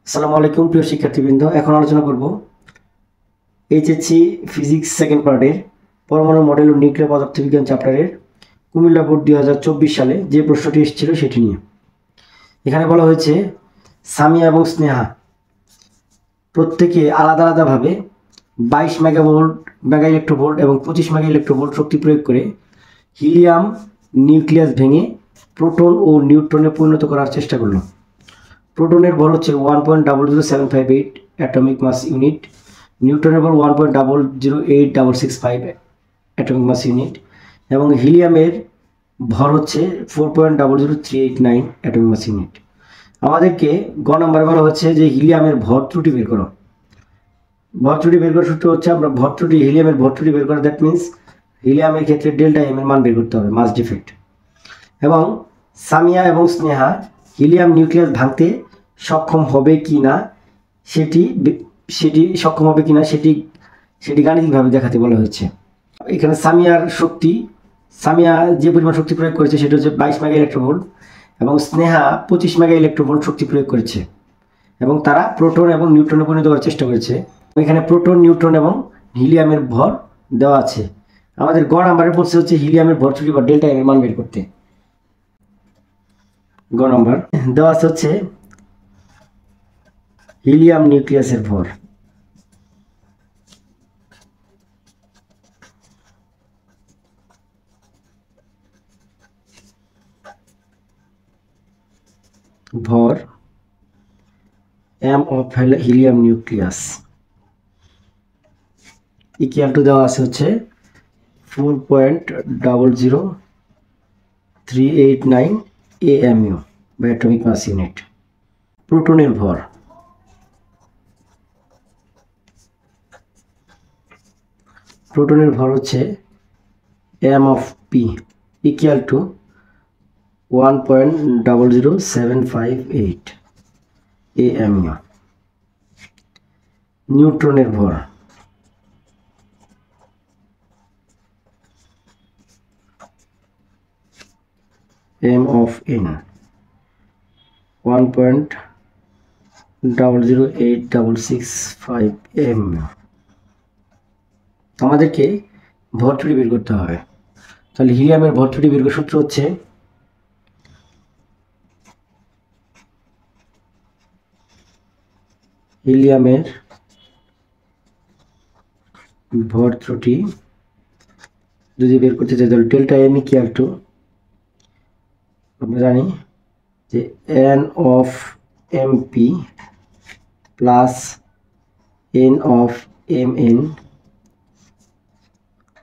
আসসালামু আলাইকুম প্রিয় শিক্ষার্থীবৃন্দ। এখন আলোচনা করব এইচএসসি ফিজিক্স সেকেন্ড পার্টের পরমাণু মডেল ও নিউক্লিয়ার পদার্থবিজ্ঞান চ্যাপ্টারের কুমিল্লা বোর্ড 2024 সালে যে প্রশ্নটি এসেছিল সেটি নিয়ে। এখানে বলা হয়েছে সামিয়া এবং স্নেহা প্রত্যেকে আলাদা আলাদাভাবে 22 মেগা ইলেকট্রোভোল্ট এবং 25 মেগা ইলেকট্রোভোল্ট শক্তি প্রয়োগ করে হিলিয়াম নিউক্লিয়াস ভেঙে প্রোটন ও নিউট্রনে পরিণত করার চেষ্টা করল। প্রোটনের ভর হচ্ছে 1.00758 অ্যাটমিক মাস ইউনিট, নিউট্রনের ভর 1.008665 অ্যাটমিক মাস ইউনিট এবং হিলিয়ামের ভর হচ্ছে 4.00389 অ্যাটমিক মাস ইউনিট। আমাদেরকে গ নম্বরে বলা হচ্ছে যে হিলিয়ামের ভর ত্রুটি বের করো। ভর ত্রুটি বের করার সূত্র হচ্ছে আমরা হিলিয়ামের ভর ত্রুটি বের করা, দ্যাট মিনস হিলিয়ামের ক্ষেত্রে ডেল্টা এম এর মান বের করতে হবে, মাস ডিফেক্ট। এবং সামিয়া এবং স্নেহা হিলিয়াম নিউক্লিয়াস ভাঙতে সক্ষম হবে কি না সেটি গাণিতিকভাবে দেখাতে বলা হয়েছে। এখানে সামিয়া যে পরিমাণ শক্তি প্রয়োগ করেছে সেটা হচ্ছে 22 মেগা ইলেকট্রোভোল্ট এবং স্নেহা 25 মেগা ইলেকট্রোভোল্ট শক্তি প্রয়োগ করেছে এবং তারা প্রোটন এবং নিউট্রনে পরিণত করার চেষ্টা করেছে। এখানে প্রোটন, নিউট্রন এবং হিলিয়ামের ভর দেওয়া আছে। আমাদের গ নাম্বারে বলছে হচ্ছে হিলিয়ামের ভর ত্রুটি বা ডেল্টা এম এর মান বের করতে। গ নম্বর দেওয়া আছে হচ্ছে হিলিয়াম নিউক্লিয়াসের ভর। ভর M of helium nucleus equal to দেওয়া আছে হচ্ছে 4.00389 AMU বা অ্যাটমিক মাস ইউনিট। প্রোটনের ভর হচ্ছে M of P equal to 1.00758 AMU। নিউট্রনের ভর M of N 1.00865 AMU। আমাদেরকে ভর ত্রুটি বের করতে হবে। তাহলে হিলিয়ামের ভর ত্রুটি বের করার সূত্র হচ্ছে হিলিয়ামের ভর ত্রুটি যদি বের করতে চাই তাহলে ডেল্টা এম ইকুয়াল টু, আমরা জানি যে N of MP plus N of M N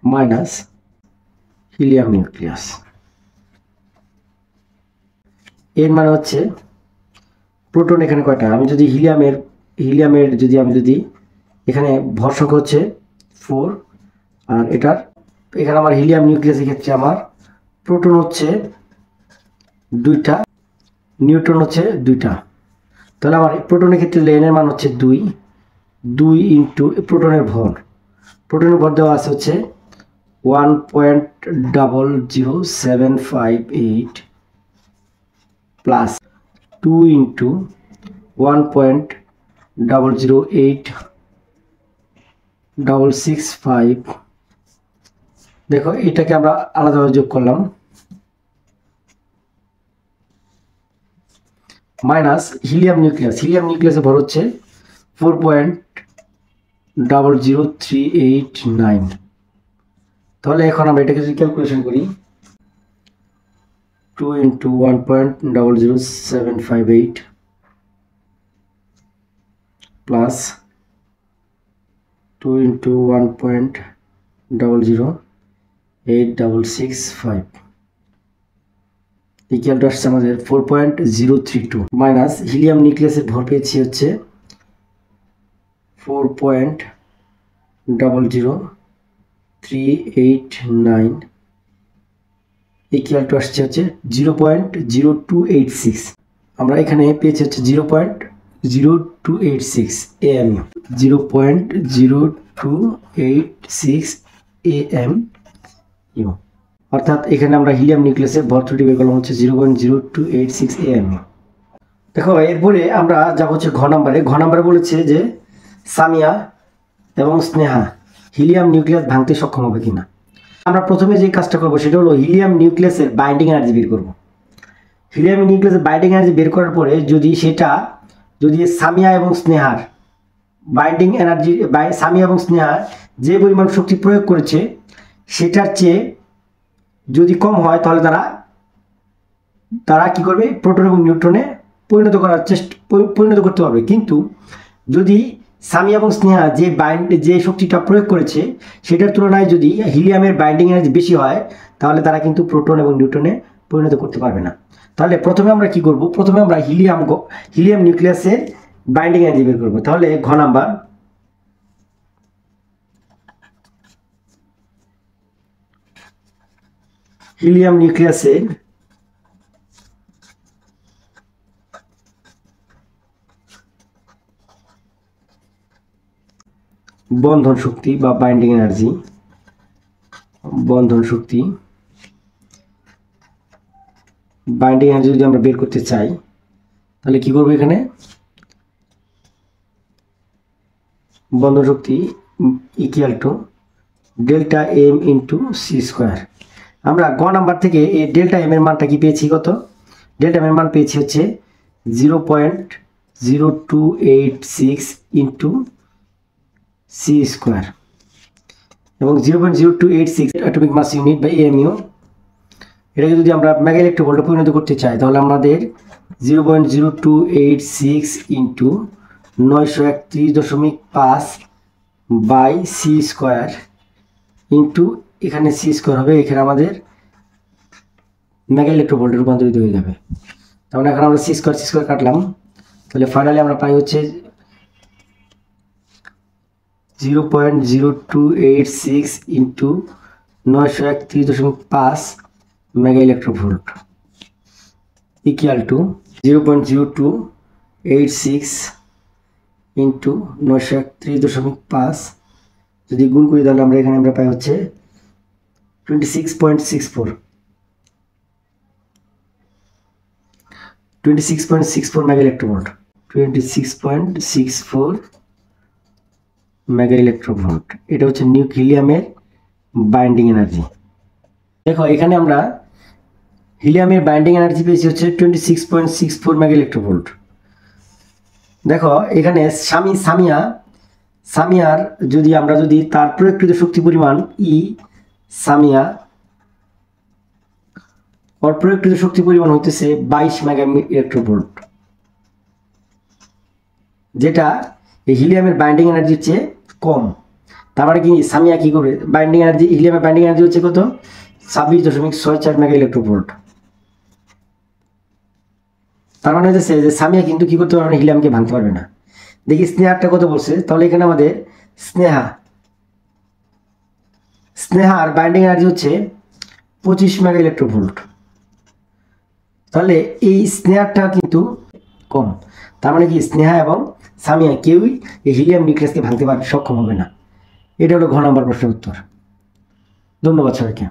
minus helium nucleus. এর মানে হচ্ছে প্রোটন এখানে কয়টা, আমি যদি হিলিয়ামের যদি এখানে ভর সংখ্যা হচ্ছে 4 আর এখানে আমার হিলিয়াম নিউক্লিয়াসের ক্ষেত্রে আমার প্রোটন হচ্ছে 2টা, নিউট্রন হচ্ছে 2টা। তাহলে আমার প্রোটনের ক্ষেত্রে এন এর মান হচ্ছে 2 ইন্টু প্রোটনের ভর দেওয়া আছে হচ্ছে 1.00758 প্লাস 2 ইন্টু 1.00865। দেখো এটাকে আমরা আলাদাভাবে যোগ করলাম, মাইনাস হিলিয়াম নিউক্লিয়াসের ভর হচ্ছে 4.00389। তাহলে এখন আমরা এটাকে যদি ক্যালকুলেশন করি 2 into 1.00758 plus 2 into 1.00865 equal to আসছে আমাদের 4.032 মাইনাস হিলিয়াম নিউক্লিয়াসের ভর পেয়েছি হচ্ছে 4.00389 ইকুয়াল টু আসছে হচ্ছে 0.0286। আমরা এখানে পেয়েছি হচ্ছে 0.0286 AMU, 0.0286 AMU। অর্থাৎ এখানে আমরা হিলিয়াম নিউক্লিয়াসের ভর ত্রুটি বের করলাম হচ্ছে 0.0286 AMU। দেখো এরপরে আমরা যাব হচ্ছে ঘ নাম্বারে। ঘ নাম্বারে বলেছে যে সামিয়া এবং স্নেহা হিলিয়াম নিউক্লিয়াস ভাঙতে সক্ষম হবে কিনা। আমরা প্রথমে যে কাজটা করবো সেটা হলো হিলিয়াম নিউক্লিয়াসের বাইন্ডিং এনার্জি বের করব। হিলিয়াম নিউক্লিয়াসের বাইন্ডিং এনার্জি বের করার পরে যদি সামিয়া এবং স্নেহার বাইন্ডিং এনার্জি সামিয়া এবং স্নেহার যে পরিমাণ শক্তি প্রয়োগ করেছে সেটার চেয়ে যদি কম হয় তাহলে তারা কি করবে, প্রোটন এবং নিউট্রনে পরিণত করতে পারবে। কিন্তু যদি সামিয়া এবং স্নেহা যে শক্তিটা প্রয়োগ করেছে সেটার তুলনায় যদি হিলিয়ামের বাইন্ডিং এনার্জি বেশি হয় তাহলে তারা কিন্তু প্রোটন এবং নিউট্রনে পরিণত করতে পারবে না। তাহলে প্রথমে আমরা কি করব, প্রথমে আমরা হিলিয়াম নিউক্লিয়াসের বাইন্ডিং এনার্জি বের করব। তাহলে ঘ নাম্বার, হিলিয়াম নিউক্লিয়াসের বন্ধন শক্তি বা বাইন্ডিং এনার্জি, বাইন্ডিং এনার্জি যদি আমরা বের করতে চাই তাহলে কি করবো, এখানে বন্ধন শক্তি equal to delta M into C square. আমরা গ নাম্বার থেকে এই ডেল্টা এম এর মানটা কি পেয়েছি, কত? ডেল্টা এম এর মান পেয়েছি হচ্ছে 0.0286 ইন্টু সি স্কোয়ার এবং 0.0286 atomic mass unit by MU. এটাকে যদি আমরা মেগা ইলেকট্রোভোল্টে পরিণত করতে চাই তাহলে আমাদের 0.0286 into 931.5 by c square into এখানে সি স্কোয়ার হবে, এখানে আমাদের মেগা ইলেকট্রোভোল্টে রূপান্তরিত হয়ে যাবে। তাহলে এখন আমরা সি স্কোয়ার কাটলাম, তাহলে ফাইনালি আমরা পাই হচ্ছে 0.0286 into 931.5 mega electronvolt equal to 0.0286 into 931.5 যদি গুণ করি তাহলে আমরা পাই হচ্ছে 26.64 মেগা ইলেকট্রোভোল্ট, 26.64 মেগা ইলেকট্রোভোল্ট। এটা হচ্ছে হিলিয়ামের বাইন্ডিং এনার্জি। দেখো এখানে আমরা হিলিয়ামের বাইন্ডিং এনার্জি পেয়েছি হচ্ছে 26.64 মেগা ইলেকট্রোভোল্ট। দেখো এখানে সামিয়ার যদি তার প্রয়োগকৃত শক্তি পরিমাণ সামিয়া ওর প্রয়োগকৃত শক্তি পরিমাণ হইতেছে 22 মেগা ইলেকট্রোভোল্ট, যেটা এই হিলিয়ামের বাইন্ডিং এনার্জির চেয়ে কম। তার মানে কি সামিয়া কি করবে, হিলিয়ামের বাইন্ডিং এনার্জি হচ্ছে কত, 26.64 মেগা ইলেকট্রোভোল্ট। তার মানে হচ্ছে যে সামিয়া কিন্তু কি করতে পারবে না, হিলিয়ামকে ভাঙতে পারবে না। দেখি স্নেহারটা কত বলছে, তাহলে এখানে আমাদের স্নেহার বাইন্ডিং এনার্জি হচ্ছে 25 মেগা ইলেকট্রোভোল্ট। তাহলে এই স্নেহারটা কিন্তু কম। তার মানে কি স্নেহা এবং সামিয়া কেউই এই হিলিয়াম নিউক্লিয়াসকে ভাঙতে সক্ষম হবে না। এটা হলো ঘ নম্বর প্রশ্নের উত্তর। ধন্যবাদ সবাইকে।